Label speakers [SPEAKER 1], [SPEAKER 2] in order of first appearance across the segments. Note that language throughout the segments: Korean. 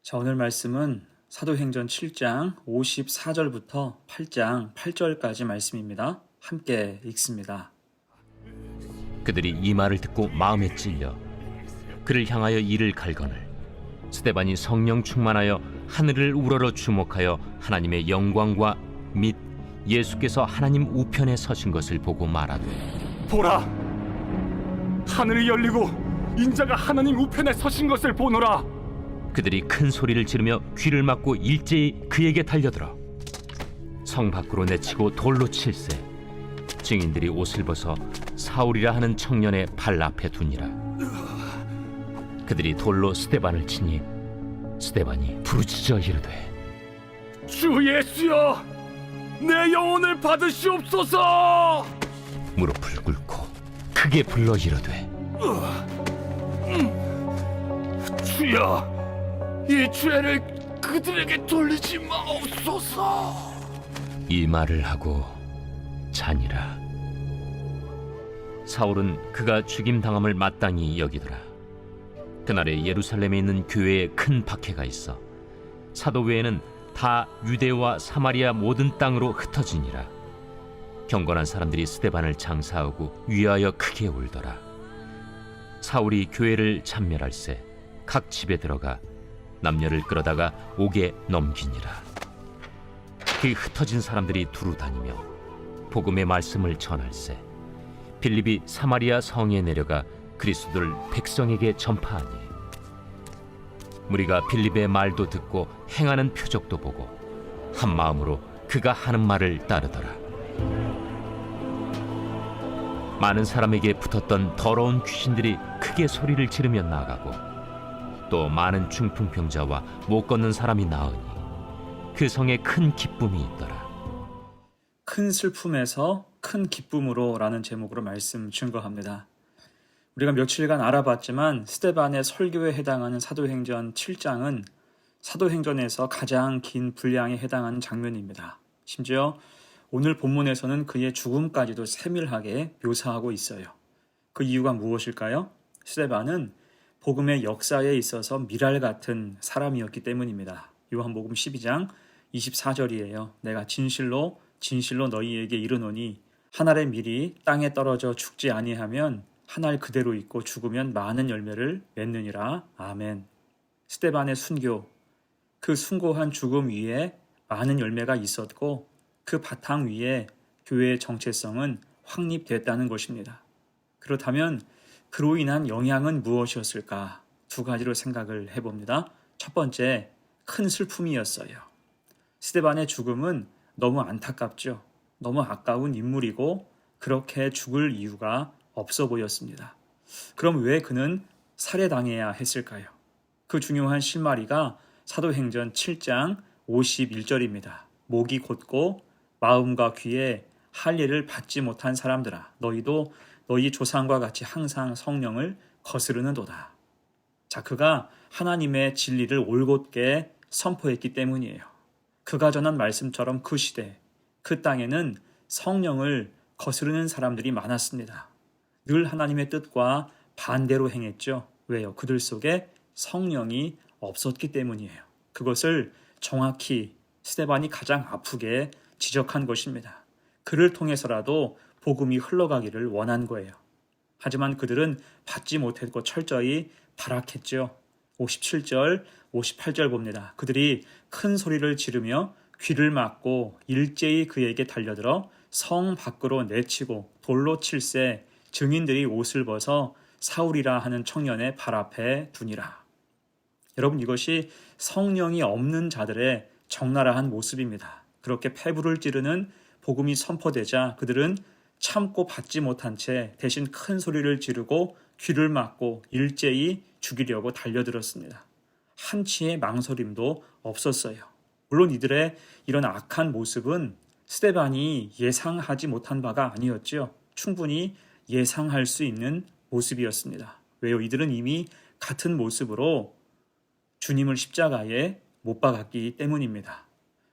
[SPEAKER 1] 자, 오늘 말씀은 사도행전 7장 54절부터 8장 8절까지 말씀입니다. 함께 읽습니다.
[SPEAKER 2] 그들이 이 말을 듣고 마음에 찔려 그를 향하여 이를 갈거늘 스데반이 성령 충만하여 하늘을 우러러 주목하여 하나님의 영광과 및 예수께서 하나님 우편에 서신 것을 보고 말하되,
[SPEAKER 3] 보라, 하늘이 열리고 인자가 하나님 우편에 서신 것을 보노라.
[SPEAKER 2] 그들이 큰 소리를 지르며 귀를 막고 일제히 그에게 달려들어 성 밖으로 내치고 돌로 칠세. 증인들이 옷을 벗어 사울이라 하는 청년의 발 앞에 두니라. 그들이 돌로 스데반을 치니 스데반이 부르짖어 이르되,
[SPEAKER 3] 주 예수여, 내 영혼을 받으시옵소서.
[SPEAKER 2] 무릎을 꿇고 크게 불러 이르되,
[SPEAKER 3] 주여, 이 죄를 그들에게 돌리지 마옵소서.
[SPEAKER 2] 이 말을 하고 자니라. 사울은 그가 죽임당함을 마땅히 여기더라. 그날에 예루살렘에 있는 교회에 큰 박해가 있어 사도 외에는 다 유대와 사마리아 모든 땅으로 흩어지니라. 경건한 사람들이 스데반을 장사하고 위하여 크게 울더라. 사울이 교회를 참멸할세 각 집에 들어가 남녀를 끌어다가 옥에 넘기니라. 그 흩어진 사람들이 두루 다니며 복음의 말씀을 전할세 빌립이 사마리아 성에 내려가 그리스도를 백성에게 전파하니 무리가 빌립의 말도 듣고 행하는 표적도 보고 한 마음으로 그가 하는 말을 따르더라. 많은 사람에게 붙었던 더러운 귀신들이 크게 소리를 지르며 나가고 또 많은 중풍병자와 못 걷는 사람이 나으니 그 성에 큰 기쁨이 있더라.
[SPEAKER 1] 큰 슬픔에서 큰 기쁨으로 라는 제목으로 말씀 증거합니다. 우리가 며칠간 알아봤지만 스데반의 설교에 해당하는 사도행전 7장은 사도행전에서 가장 긴 분량에 해당하는 장면입니다. 심지어 오늘 본문에서는 그의 죽음까지도 세밀하게 묘사하고 있어요. 그 이유가 무엇일까요? 스데반은 복음의 역사에 있어서 미랄 같은 사람이었기 때문입니다. 요한복음 12장 24절이에요. 내가 진실로 너희에게 이르노니 한 알의 밀이 땅에 떨어져 죽지 아니하면 한 알 그대로 있고 죽으면 많은 열매를 맺느니라. 아멘. 스데반의 순교, 그 숭고한 죽음 위에 많은 열매가 있었고 그 바탕 위에 교회의 정체성은 확립됐다는 것입니다. 그렇다면 그로 인한 영향은 무엇이었을까? 두 가지로 생각을 해봅니다. 첫 번째, 큰 슬픔이었어요. 스데반의 죽음은 너무 안타깝죠. 너무 아까운 인물이고 그렇게 죽을 이유가 없어 보였습니다. 그럼 왜 그는 살해당해야 했을까요? 그 중요한 실마리가 사도행전 7장 51절입니다. 목이 곧고 마음과 귀에 할례를 받지 못한 사람들아, 너희도 너희 조상과 같이 항상 성령을 거스르는도다. 자, 그가 하나님의 진리를 올곧게 선포했기 때문이에요. 그가 전한 말씀처럼 그 시대, 그 땅에는 성령을 거스르는 사람들이 많았습니다. 늘 하나님의 뜻과 반대로 행했죠. 왜요? 그들 속에 성령이 없었기 때문이에요. 그것을 정확히 스데반이 가장 아프게 지적한 것입니다. 그를 통해서라도 복음이 흘러가기를 원한 거예요. 하지만 그들은 받지 못했고 철저히 발악했죠. 57절, 58절 봅니다. 그들이 큰 소리를 지르며 귀를 막고 일제히 그에게 달려들어 성 밖으로 내치고 돌로 칠세 증인들이 옷을 벗어 사울이라 하는 청년의 발 앞에 두니라. 여러분, 이것이 성령이 없는 자들의 적나라한 모습입니다. 그렇게 폐부를 찌르는 복음이 선포되자 그들은 참고 받지 못한 채 대신 큰 소리를 지르고 귀를 막고 일제히 죽이려고 달려들었습니다. 한치의 망설임도 없었어요. 물론 이들의 이런 악한 모습은 스데반이 예상하지 못한 바가 아니었죠. 충분히 예상할 수 있는 모습이었습니다. 왜요? 이들은 이미 같은 모습으로 주님을 십자가에 못 박았기 때문입니다.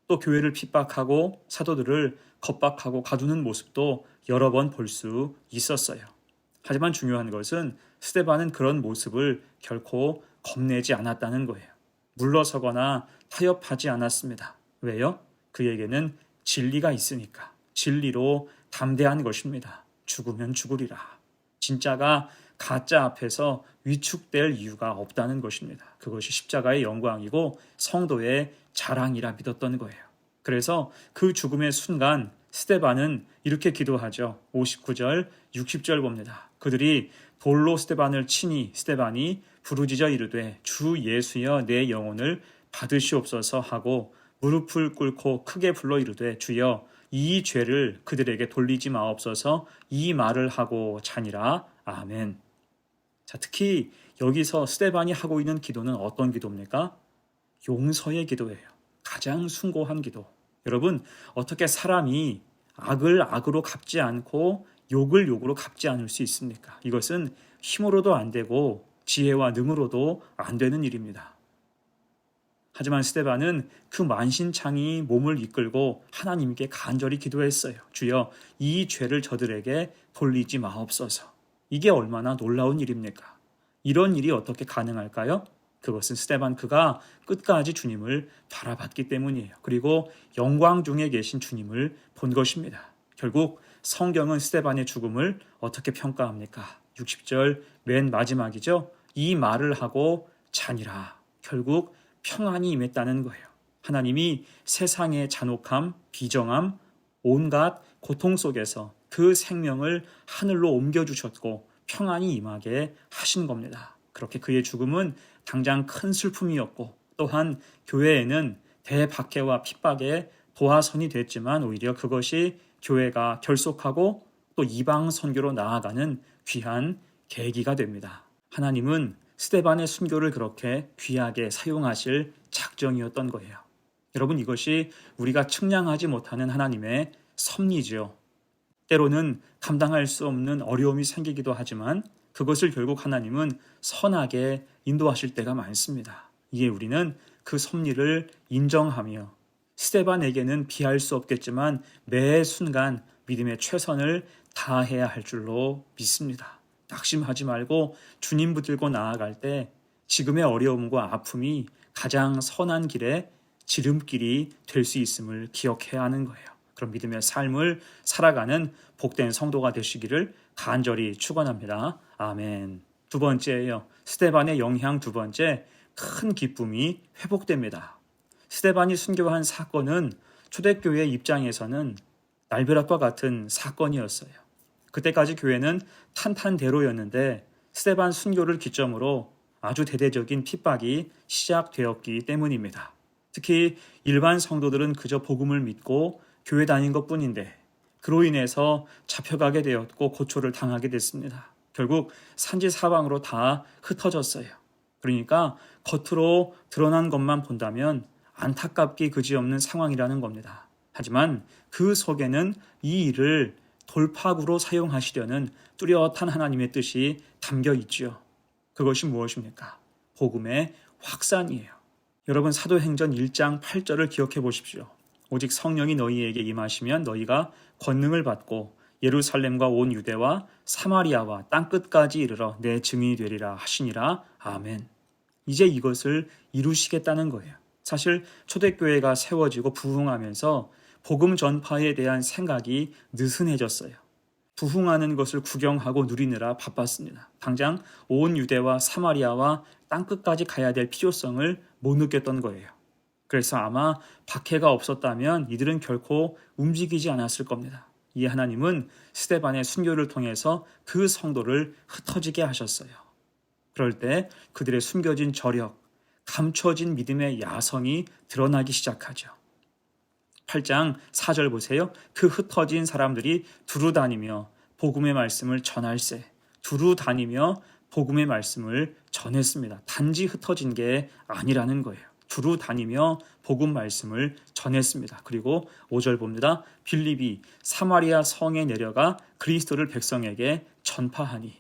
[SPEAKER 1] 또 교회를 핍박하고 사도들을 겁박하고 가두는 모습도 여러 번 볼 수 있었어요. 하지만 중요한 것은 스데반은 그런 모습을 결코 겁내지 않았다는 거예요. 물러서거나 타협하지 않았습니다. 왜요? 그에게는 진리가 있으니까. 진리로 담대한 것입니다. 죽으면 죽으리라. 진짜가 가짜 앞에서 위축될 이유가 없다는 것입니다. 그것이 십자가의 영광이고 성도의 자랑이라 믿었던 거예요. 그래서 그 죽음의 순간 스데반은 이렇게 기도하죠. 59절, 60절 봅니다. 그들이 돌로 스데반을 치니 스데반이 부르짖어 이르되 주 예수여 내 영혼을 받으시옵소서 하고 무릎을 꿇고 크게 불러 이르되 주여 이 죄를 그들에게 돌리지 마옵소서 이 말을 하고 자니라. 아멘. 자, 특히 여기서 스데반이 하고 있는 기도는 어떤 기도입니까? 용서의 기도예요. 가장 숭고한 기도. 여러분, 어떻게 사람이 악을 악으로 갚지 않고 욕을 욕으로 갚지 않을 수 있습니까? 이것은 힘으로도 안 되고 지혜와 능으로도 안 되는 일입니다. 하지만 스데반은 그 만신창이 몸을 이끌고 하나님께 간절히 기도했어요. 주여 이 죄를 저들에게 돌리지 마옵소서. 이게 얼마나 놀라운 일입니까? 이런 일이 어떻게 가능할까요? 그것은 스데반 그가 끝까지 주님을 바라봤기 때문이에요. 그리고 영광 중에 계신 주님을 본 것입니다. 결국 성경은 스데반의 죽음을 어떻게 평가합니까? 60절 맨 마지막이죠. 이 말을 하고 자니라. 결국 평안이 임했다는 거예요. 하나님이 세상의 잔혹함, 비정함, 온갖 고통 속에서 그 생명을 하늘로 옮겨주셨고 평안이 임하게 하신 겁니다. 그렇게 그의 죽음은 당장 큰 슬픔이었고 또한 교회에는 대박해와 핍박의 도화선이 됐지만 오히려 그것이 교회가 결속하고 또 이방 선교로 나아가는 귀한 계기가 됩니다. 하나님은 스데반의 순교를 그렇게 귀하게 사용하실 작정이었던 거예요. 여러분, 이것이 우리가 측량하지 못하는 하나님의 섭리지요. 때로는 감당할 수 없는 어려움이 생기기도 하지만 그것을 결국 하나님은 선하게 인도하실 때가 많습니다. 이에 우리는 그 섭리를 인정하며 스데반에게는 비할 수 없겠지만 매 순간 믿음의 최선을 다해야 할 줄로 믿습니다. 낙심하지 말고 주님 붙들고 나아갈 때 지금의 어려움과 아픔이 가장 선한 길의 지름길이 될 수 있음을 기억해야 하는 거예요. 그럼 믿음의 삶을 살아가는 복된 성도가 되시기를 간절히 축원합니다. 아멘. 두 번째예요. 스데반의 영향 두 번째, 큰 기쁨이 회복됩니다. 스데반이 순교한 사건은 초대교회 입장에서는 날벼락과 같은 사건이었어요. 그때까지 교회는 탄탄대로였는데 스데반 순교를 기점으로 아주 대대적인 핍박이 시작되었기 때문입니다. 특히 일반 성도들은 그저 복음을 믿고 교회 다닌 것뿐인데 그로 인해서 잡혀가게 되었고 고초를 당하게 됐습니다. 결국 산지사방으로 다 흩어졌어요. 그러니까 겉으로 드러난 것만 본다면 안타깝기 그지없는 상황이라는 겁니다. 하지만 그 속에는 이 일을 돌파구로 사용하시려는 뚜렷한 하나님의 뜻이 담겨 있지요. 그것이 무엇입니까? 복음의 확산이에요. 여러분, 사도행전 1장 8절을 기억해 보십시오. 오직 성령이 너희에게 임하시면 너희가 권능을 받고 예루살렘과 온 유대와 사마리아와 땅끝까지 이르러 내 증인이 되리라 하시니라. 아멘. 이제 이것을 이루시겠다는 거예요. 사실 초대교회가 세워지고 부흥하면서 복음 전파에 대한 생각이 느슨해졌어요. 부흥하는 것을 구경하고 누리느라 바빴습니다. 당장 온 유대와 사마리아와 땅끝까지 가야 될 필요성을 못 느꼈던 거예요. 그래서 아마 박해가 없었다면 이들은 결코 움직이지 않았을 겁니다. 이에 하나님은 스데반의 순교를 통해서 그 성도를 흩어지게 하셨어요. 그럴 때 그들의 숨겨진 저력, 감춰진 믿음의 야성이 드러나기 시작하죠. 8장 4절 보세요. 그 흩어진 사람들이 두루 다니며 복음의 말씀을 전할세. 두루 다니며 복음의 말씀을 전했습니다. 단지 흩어진 게 아니라는 거예요. 두루 다니며 복음 말씀을 전했습니다. 그리고 5절 봅니다. 빌립이 사마리아 성에 내려가 그리스도를 백성에게 전파하니.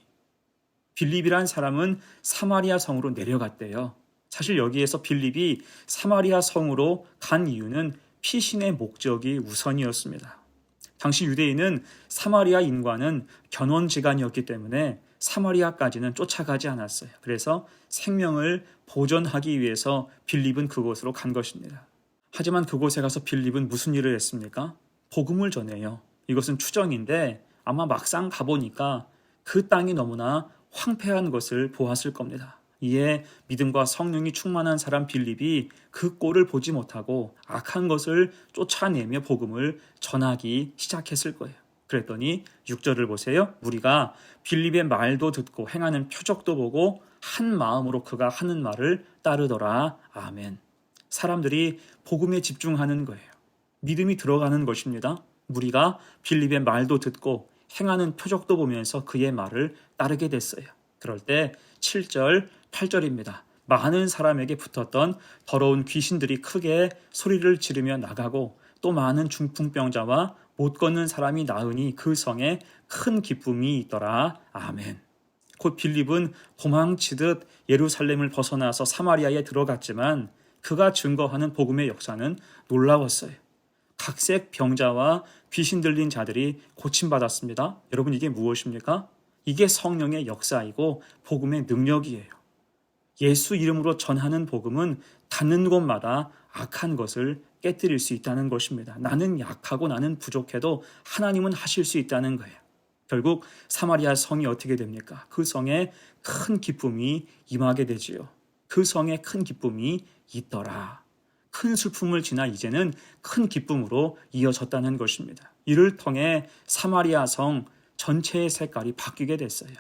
[SPEAKER 1] 빌립이란 사람은 사마리아 성으로 내려갔대요. 사실 여기에서 빌립이 사마리아 성으로 간 이유는 피신의 목적이 우선이었습니다. 당시 유대인은 사마리아인과는 견원지간이었기 때문에 사마리아까지는 쫓아가지 않았어요. 그래서 생명을 보존하기 위해서 빌립은 그곳으로 간 것입니다. 하지만 그곳에 가서 빌립은 무슨 일을 했습니까? 복음을 전해요. 이것은 추정인데 아마 막상 가보니까 그 땅이 너무나 황폐한 것을 보았을 겁니다. 이에 믿음과 성령이 충만한 사람 빌립이 그 꼴을 보지 못하고 악한 것을 쫓아내며 복음을 전하기 시작했을 거예요. 그랬더니 6절을 보세요. 무리가 빌립의 말도 듣고 행하는 표적도 보고 한 마음으로 그가 하는 말을 따르더라. 아멘. 사람들이 복음에 집중하는 거예요. 믿음이 들어가는 것입니다. 무리가 빌립의 말도 듣고 행하는 표적도 보면서 그의 말을 따르게 됐어요. 그럴 때 7절, 8절입니다. 많은 사람에게 붙었던 더러운 귀신들이 크게 소리를 지르며 나가고 또 많은 중풍병자와 못 걷는 사람이 나으니 그 성에 큰 기쁨이 있더라. 아멘. 곧 빌립은 도망치듯 예루살렘을 벗어나서 사마리아에 들어갔지만 그가 증거하는 복음의 역사는 놀라웠어요. 각색 병자와 귀신 들린 자들이 고침받았습니다. 여러분, 이게 무엇입니까? 이게 성령의 역사이고 복음의 능력이에요. 예수 이름으로 전하는 복음은 닿는 곳마다 악한 것을 깨뜨릴 수 있다는 것입니다. 나는 약하고 나는 부족해도 하나님은 하실 수 있다는 거예요. 결국 사마리아 성이 어떻게 됩니까? 그 성에 큰 기쁨이 임하게 되지요. 그 성에 큰 기쁨이 있더라. 큰 슬픔을 지나 이제는 큰 기쁨으로 이어졌다는 것입니다. 이를 통해 사마리아 성 전체의 색깔이 바뀌게 됐어요.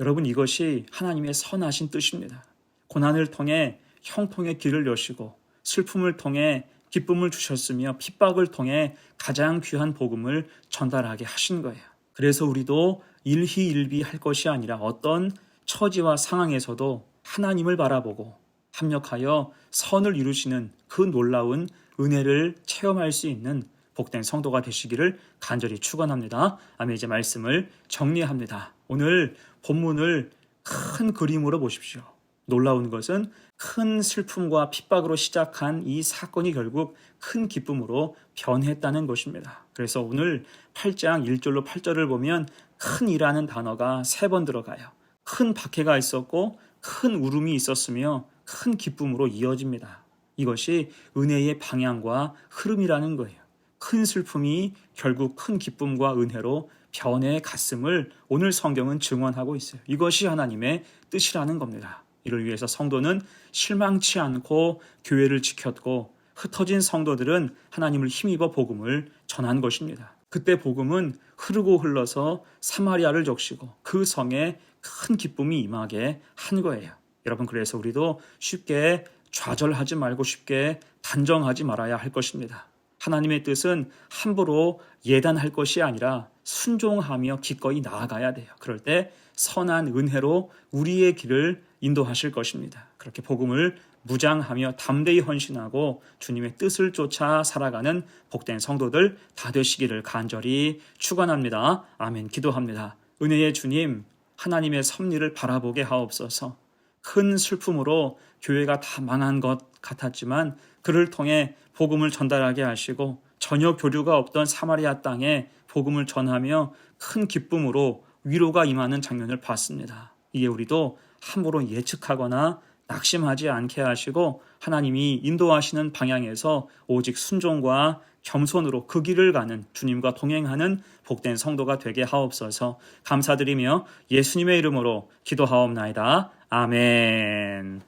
[SPEAKER 1] 여러분, 이것이 하나님의 선하신 뜻입니다. 고난을 통해 형통의 길을 여시고 슬픔을 통해 기쁨을 주셨으며 핍박을 통해 가장 귀한 복음을 전달하게 하신 거예요. 그래서 우리도 일희일비할 것이 아니라 어떤 처지와 상황에서도 하나님을 바라보고 합력하여 선을 이루시는 그 놀라운 은혜를 체험할 수 있는 복된 성도가 되시기를 간절히 축원합니다. 아멘. 이제 말씀을 정리합니다. 오늘 본문을 큰 그림으로 보십시오. 놀라운 것은 큰 슬픔과 핍박으로 시작한 이 사건이 결국 큰 기쁨으로 변했다는 것입니다. 그래서 오늘 8장 1절로 8절을 보면 큰이라는 단어가 3번 들어가요. 큰 박해가 있었고 큰 울음이 있었으며 큰 기쁨으로 이어집니다. 이것이 은혜의 방향과 흐름이라는 거예요. 큰 슬픔이 결국 큰 기쁨과 은혜로 변해 갔음을 오늘 성경은 증언하고 있어요. 이것이 하나님의 뜻이라는 겁니다. 이를 위해서 성도는 실망치 않고 교회를 지켰고 흩어진 성도들은 하나님을 힘입어 복음을 전한 것입니다. 그때 복음은 흐르고 흘러서 사마리아를 적시고 그 성에 큰 기쁨이 임하게 한 거예요. 여러분, 그래서 우리도 쉽게 좌절하지 말고 쉽게 단정하지 말아야 할 것입니다. 하나님의 뜻은 함부로 예단할 것이 아니라 순종하며 기꺼이 나아가야 돼요. 그럴 때 선한 은혜로 우리의 길을 인도하실 것입니다. 그렇게 복음을 무장하며 담대히 헌신하고 주님의 뜻을 쫓아 살아가는 복된 성도들 다 되시기를 간절히 축원합니다. 아멘. 기도합니다. 은혜의 주님, 하나님의 섭리를 바라보게 하옵소서. 큰 슬픔으로 교회가 다 망한 것 같았지만 그를 통해 복음을 전달하게 하시고 전혀 교류가 없던 사마리아 땅에 복음을 전하며 큰 기쁨으로 위로가 임하는 장면을 봤습니다. 이에 우리도 함부로 예측하거나 낙심하지 않게 하시고 하나님이 인도하시는 방향에서 오직 순종과 겸손으로 그 길을 가는 주님과 동행하는 복된 성도가 되게 하옵소서. 감사드리며 예수님의 이름으로 기도하옵나이다. 아멘.